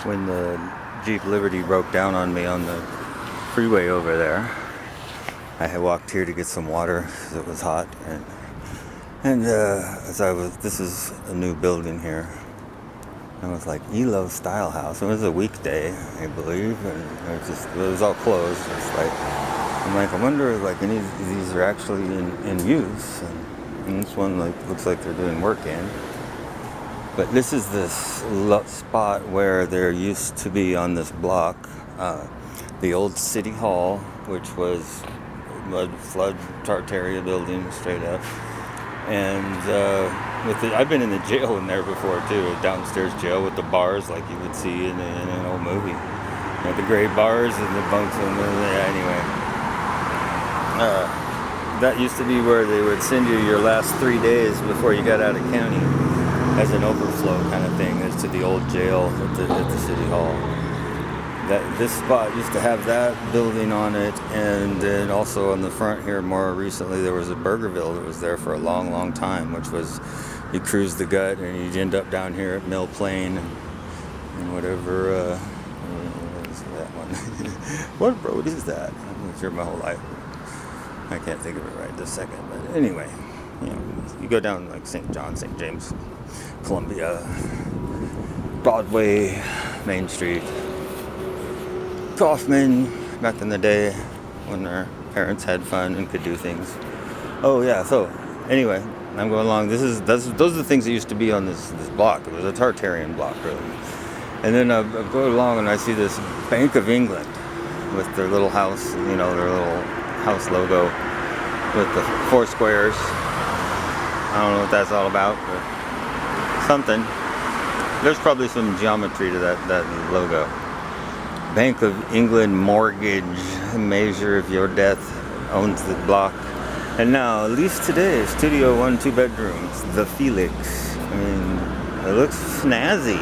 when the Jeep Liberty broke down on me on the freeway over there. I had walked here to get some water because it was hot, and this is a new building here. I was like, Elo Style House. It was a weekday, I believe, and it was all closed. I wonder like any of these are actually in use, and this one looks like they're doing work in. But this is this spot where there used to be on this block the old city hall, which was mud flood Tartaria building straight up, and I've been in the jail in there before too, a downstairs jail with the bars like you would see in an old movie. You know, the gray bars and the bunks and anyway. That used to be where they would send you your last 3 days before you got out of county as an overflow kind of thing as to the old jail at the city hall. This spot used to have that building on it, and then also on the front here more recently there was a Burgerville that was there for a long time, which was you cruise the gut and you'd end up down here at Mill Plain and whatever what is that one? What road is that? I've lived here my whole life. I can't think of it right this second, but anyway, you go down like St. John, St. James, Columbia, Broadway, Main Street, Kaufman, back in the day when our parents had fun and could do things. Oh yeah, so anyway, I'm going along. Those are the things that used to be on this block. It was a Tartarian block, really. And then I go along and I see this Bank of England with their little house, their little house logo with the 4 squares. I don't know what that's all about, but something. There's probably some geometry to that logo. Bank of England Mortgage, measure of your death, owns the block. And now, at least today, Studio 1, 2 bedrooms, the Felix. I mean, it looks snazzy.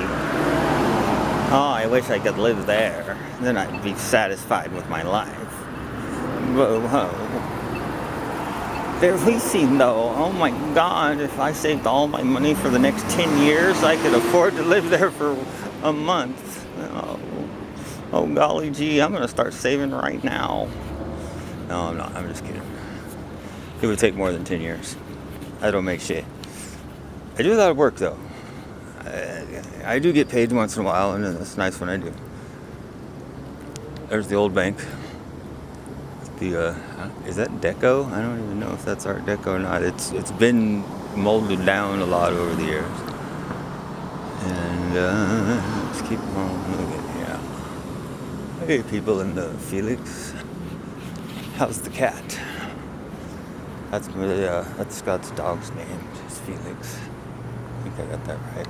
Oh, I wish I could live there. Then I'd be satisfied with my life. Whoa. They're leasing though. Oh my God, if I saved all my money for the next 10 years, I could afford to live there for a month. Oh golly gee, I'm going to start saving right now. No, I'm not. I'm just kidding. It would take more than 10 years. I don't make shit. I do a lot of work though. I do get paid once in a while, and it's nice when I do. There's the old bank. Is that deco? I don't even know if that's Art Deco or not. It's been molded down a lot over the years. And let's keep on moving. Yeah. Hey, people in the Felix. How's the cat? That's Scott's dog's name. It's Felix. I think I got that right.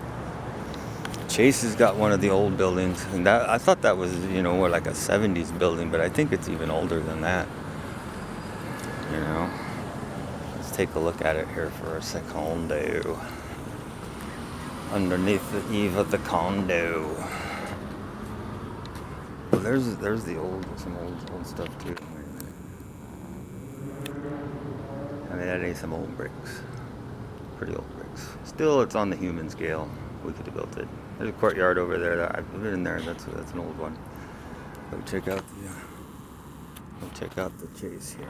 Chase has got one of the old buildings, and I thought that was more like a 70s building, but I think it's even older than that. Let's take a look at it here for a secondo. Underneath the eave of the condo. Well, there's some old stuff too. I mean, that ain't some old bricks. Pretty old bricks. Still, it's on the human scale. We could have built it. There's a courtyard over there. I've been in there. That's an old one. Go check out the Chase here.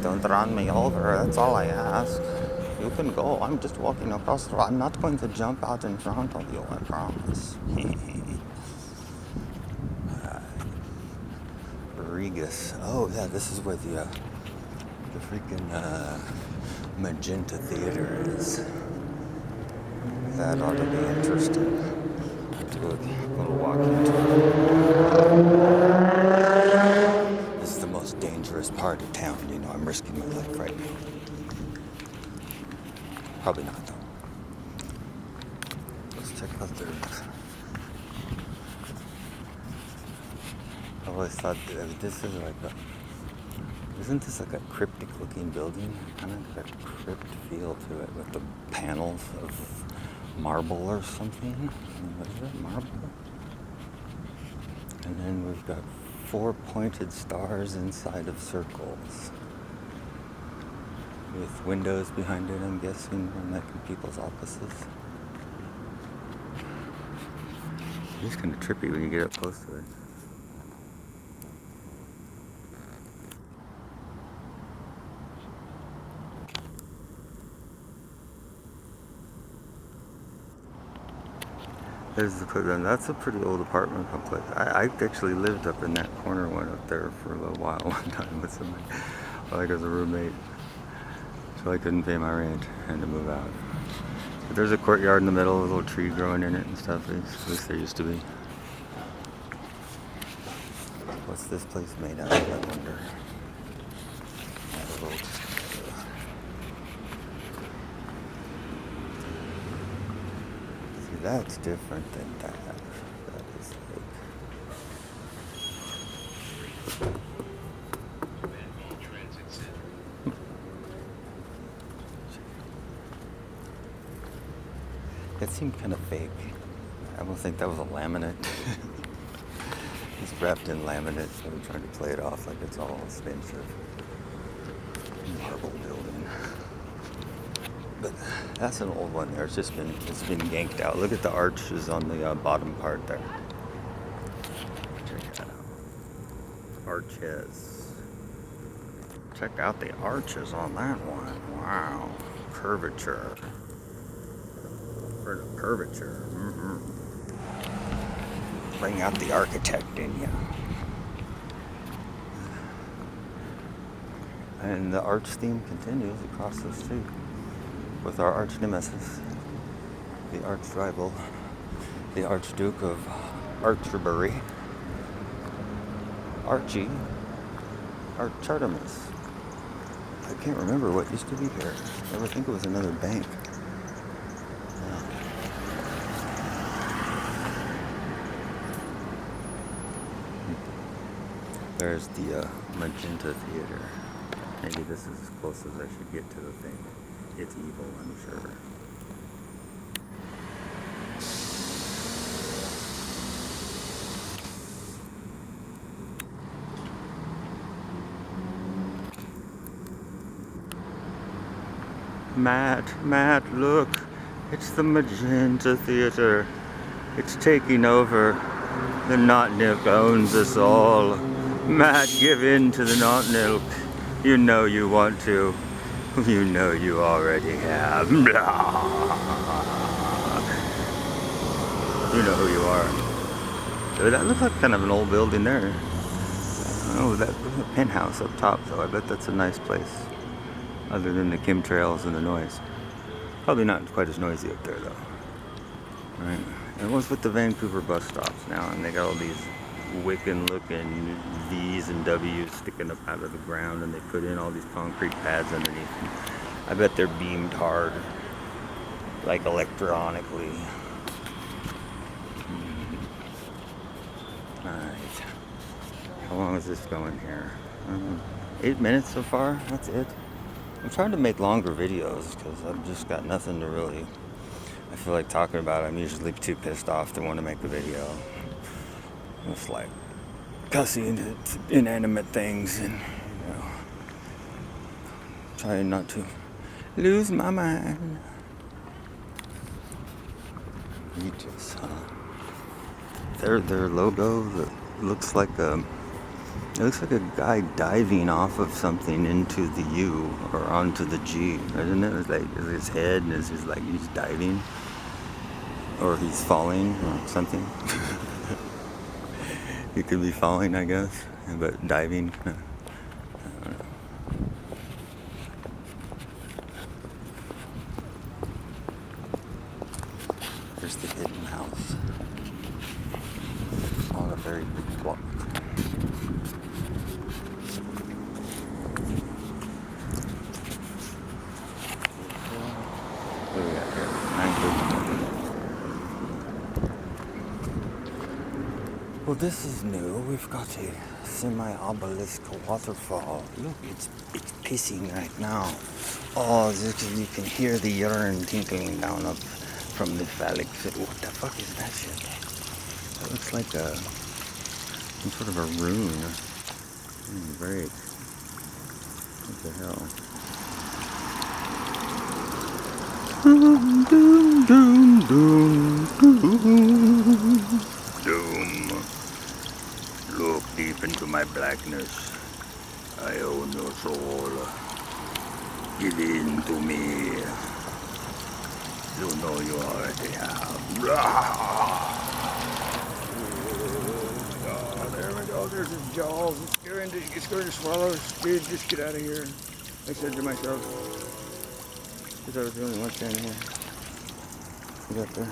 Don't run me over. That's all I ask. You can go. I'm just walking across the road. I'm not going to jump out in front of you, I promise. Regus. Oh yeah, this is where the freaking Magenta Theater is. That ought to be interesting. Do a little walk into it. This is the most dangerous part of town. I'm risking my life right now. Probably not though. Let's check out their. I always thought this is isn't this like a cryptic looking building? Kind of got a crypt feel to it with the panels of marble or something. What is that, marble? And then we've got 4 pointed stars inside of circles. with windows behind it, I'm guessing, and like in people's offices. It's kind of trippy when you get up close to it. That's a pretty old apartment complex. I actually lived up in that corner one up there for a little while one time with somebody, like as a roommate. So I couldn't pay my rent, I had to move out. But there's a courtyard in the middle, a little tree growing in it and stuff. At least there used to be. What's this place made out of, I wonder? See, that's different than that. That is like... It seemed kind of fake. I don't think that was a laminate. It's wrapped in laminate, so I'm trying to play it off like it's all expensive marble building. But that's an old one there. It's been yanked out. Look at the arches on the bottom part there. Check that out. Arches. Check out the arches on that one. Wow. Curvature. For the curvature. Bring out the architect in you. And the arch theme continues across the street with our arch nemesis, the arch rival, the Archduke of Archerbury, Archie, Archimedes. I can't remember what used to be here. I would think it was another bank. There's the Magenta Theater. Maybe this is as close as I should get to the thing. It's evil, I'm sure. Matt, look. It's the Magenta Theater. It's taking over. The Knot-Nilk owns us all. Matt, give in to the Knot-Nilk. You know you want to. You know you already have. Blah. You know who you are. That looks like kind of an old building there. Oh, that penthouse up top, though. I bet that's a nice place. Other than the chemtrails and the noise. Probably not quite as noisy up there, though. Right. And what's with the Vancouver bus stops now? And they got all these Wiccan-looking V's and W's sticking up out of the ground, and they put in all these concrete pads underneath them. I bet they're beamed hard, like electronically. Alright. How long is this going here? 8 minutes so far? That's it. I'm trying to make longer videos because I've just got nothing to really... I feel like talking about it. I'm usually too pissed off to want to make a video. It's like cussing at inanimate things and, you know, trying not to lose my mind. Regis, huh? Their logo that looks like a guy diving off of something into the U or onto the G, isn't it? It's like his head and it's just like he's diving or he's falling or something. He could be falling, I guess, but diving. I don't know. There's the hidden house on a very big block. What do we got here? 9:30. Well, this is new. We've got a semi-obelisk waterfall. Look, it's pissing right now. Oh, you can hear the urine tinkling down up from the phallic. What the fuck is that shit? That looks like some sort of a rune. Break. What the hell? Doom, doom, doom, doom, doom. Doom. Look deep into my blackness. I own your soul. Give in to me. You know you already have. Oh, there we go. There's his jaws. It's going to swallow. Dude, just get out of here. I said to myself, because I was the only one standing here. We got there.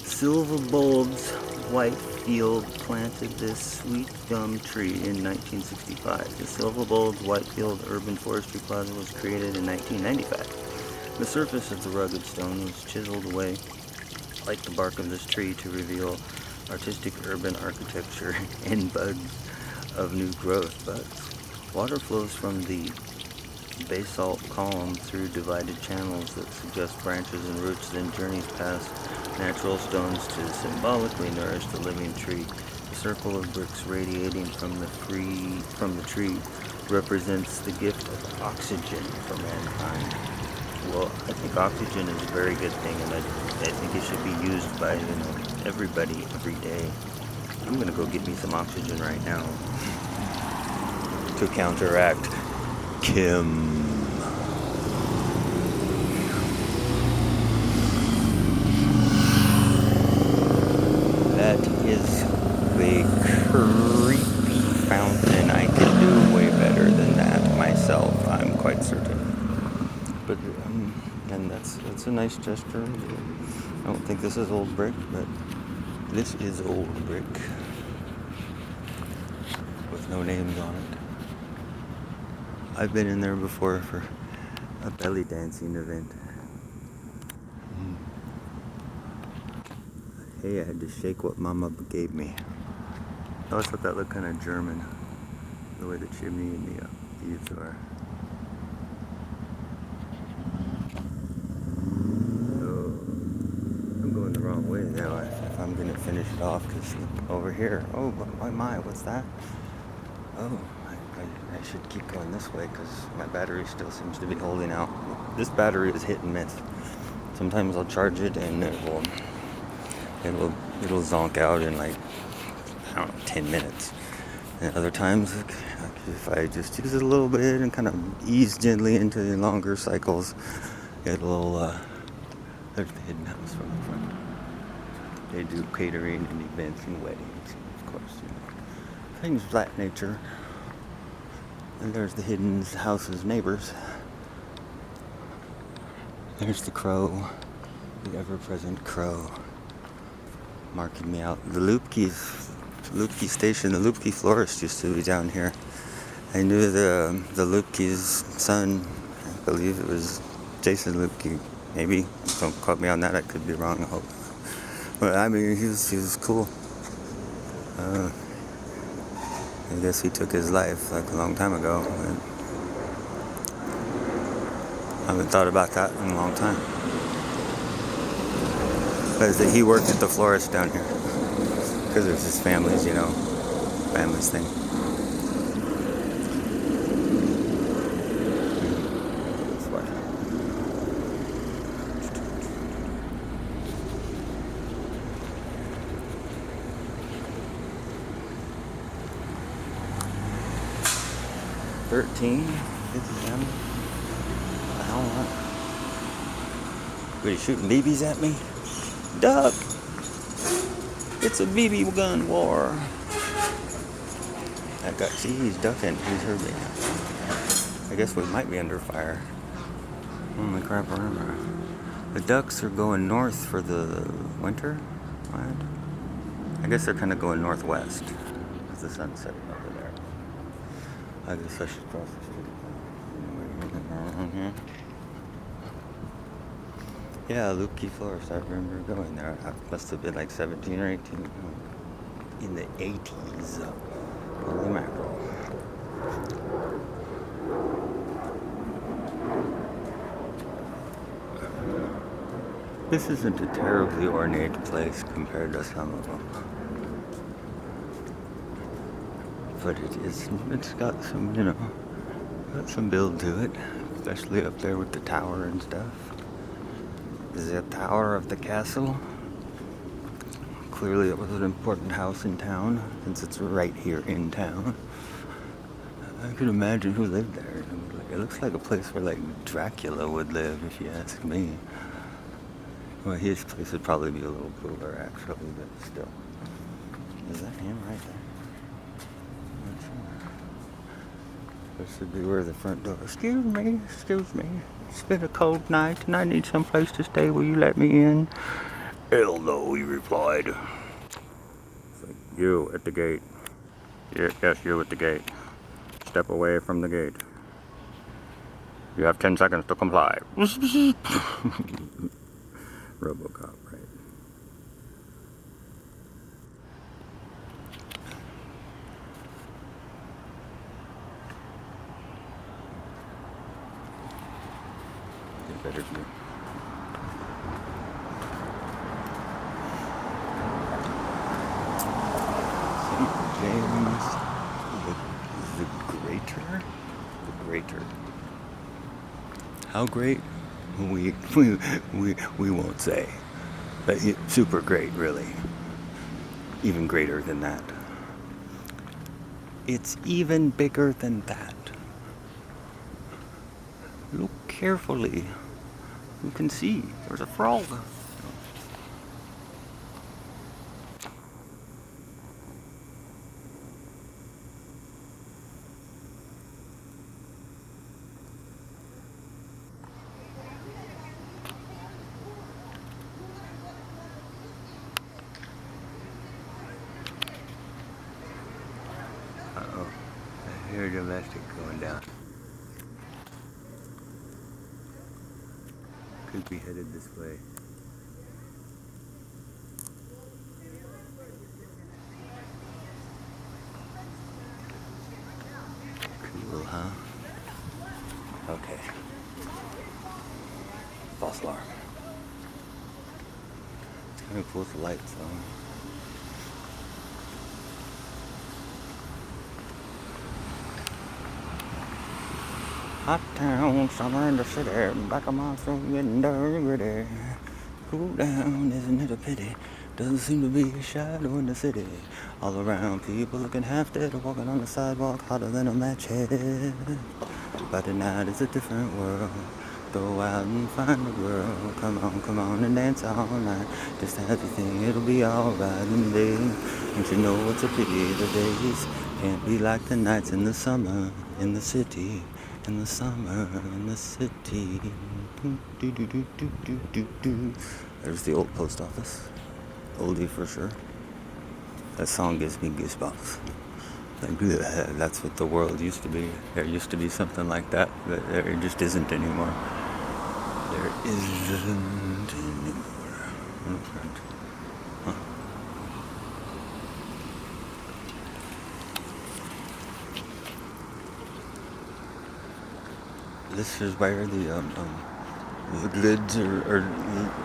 Silver bulbs, Whitefield planted this sweet gum tree in 1965. The Silver bulbs Whitefield Urban Forestry Plaza was created in 1995. The surface of the rugged stone was chiseled away like the bark of this tree to reveal artistic urban architecture and buds of new growth. Buds. Water flows from the basalt column through divided channels that suggest branches and roots, then journeys past natural stones to symbolically nourish the living tree. The circle of bricks radiating from the tree represents the gift of oxygen for mankind. Well, I think oxygen is a very good thing, and I think it should be used by everybody every day. I'm gonna go get me some oxygen right now to counteract Kim. That is the creepy fountain. I could do way better than that myself, I'm quite certain. But and that's a nice gesture. I don't think this is old brick, but this is old brick with no names on it. I've been in there before for a belly dancing event. Hey, I had to shake what Mama gave me. I always thought that looked kind of German, the way the chimney and the eaves are. Oh, I'm going the wrong way now if I'm going to finish it off, because over here, oh my, what's that? Oh, I should keep going this way because my battery still seems to be holding out. This battery is hit and miss. Sometimes I'll charge it and it'll zonk out in like, I don't know, 10 minutes. And other times, if I just use it a little bit and kind of ease gently into the longer cycles, it'll, there's the hidden house from the front. They do catering and events and weddings, of course, things of that nature. And there's the hidden house's neighbors. There's the crow, the ever-present crow, marking me out. The Lupke station, the Lupke florist used to be down here. I knew the Lupke's son, I believe it was Jason Lupke, maybe. Don't quote me on that, I could be wrong, I hope. But I mean, he was cool. I guess he took his life like a long time ago. I haven't thought about that in a long time. Because he worked at the florist down here. Because it was his family's, family's thing. That's why. What are you shooting BBs at me? Duck! It's a BB gun war. See, he's ducking. He's heard me. I guess we might be under fire. Holy crap, remember. The ducks are going north for the winter, right? I guess they're kind of going northwest because the sun's setting over there. I guess I should cross the street. Yeah, Lupke Florist, I remember going there. I must have been like 17 or 18 in the 80s. Holy mackerel. This isn't a terribly ornate place compared to some of them. But it's got some, got some build to it. especially up there with the tower and stuff. The tower of the castle. Clearly it was an important house in town, since it's right here in town. I could imagine who lived there. It looks like a place where like Dracula would live, if you ask me. Well, his place would probably be a little cooler actually, but still. Is that him right there? Not sure. This should be where the front door. Excuse me. It's been a cold night and I need some place to stay. Will you let me in? Hell no, he replied. It's like, you at the gate. Yes, you at the gate. Step away from the gate. You have 10 seconds to comply. RoboCop, right? Get a better view. St. James the Greater. How great? We won't say. But super great, really. Even greater than that. It's even bigger than that. Look carefully. You can see there's a frog. Uh-oh. I hear domestic going down. Could be headed this way. Cool, huh? Okay. False alarm. It's kind of cool with the lights though. Hot town, summer in the city, back of my throat getting dirty gritty. Cool down, isn't it a pity? Doesn't seem to be a shadow in the city. All around, people looking half dead, walking on the sidewalk, hotter than a match head. But tonight is a different world. Go out and find a girl. Come on and dance all night. Just as you think it'll be alright in the day. Don't you know it's a pity the days can't be like the nights in the summer in the city. In the summer, in the city. There's the old post office. Oldie for sure. That song gives me goosebumps. Like, that's what the world used to be. There used to be something like that, but there just isn't anymore. There isn't anymore. Huh. This is where the goods are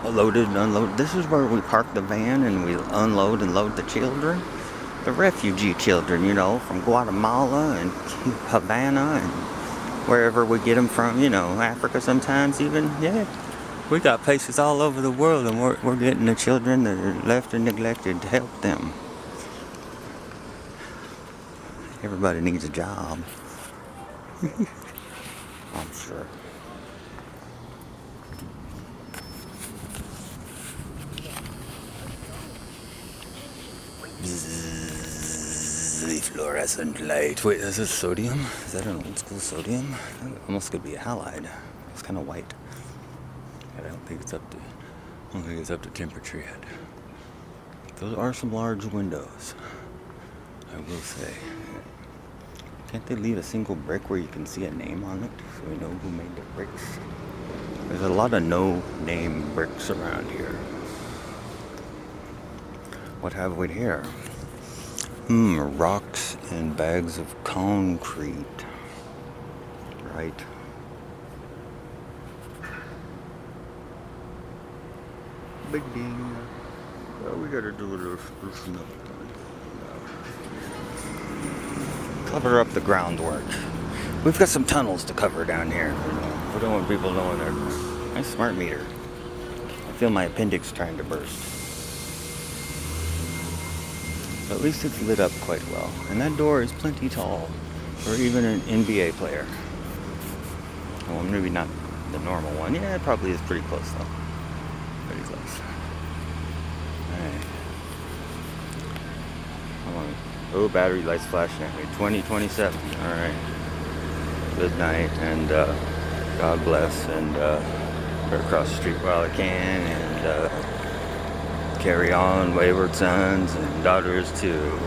loaded and unloaded. This is where we park the van and we unload and load the children. The refugee children, you know, from Guatemala and Havana and wherever we get them from, you know, Africa sometimes even. Yeah, we got places all over the world and we're getting the children that are left and neglected to help them. Everybody needs a job. I'm sure. The fluorescent light. Wait, is this sodium? Is that an old school sodium? It almost could be halide. It's kind of white. I don't think it's up to temperature yet. Those are some large windows, I will say. Can't they leave a single brick where you can see a name on it so we know who made the bricks? There's a lot of no-name bricks around here. What have we here? Rocks and bags of concrete. Right. Big ding. Well, we gotta do a little sprucing up. Cover up the groundwork. We've got some tunnels to cover down here. We don't want people knowing they're nice smart meter. I feel my appendix trying to burst. But at least it's lit up quite well. And that door is plenty tall for even an NBA player. Well, maybe not the normal one. Yeah, it probably is pretty close though. Pretty close. Alright. How long? Oh, battery light's flashing at me. 2027. Alright. Good night and God bless and better cross the street while I can and carry on, wayward sons and daughters too.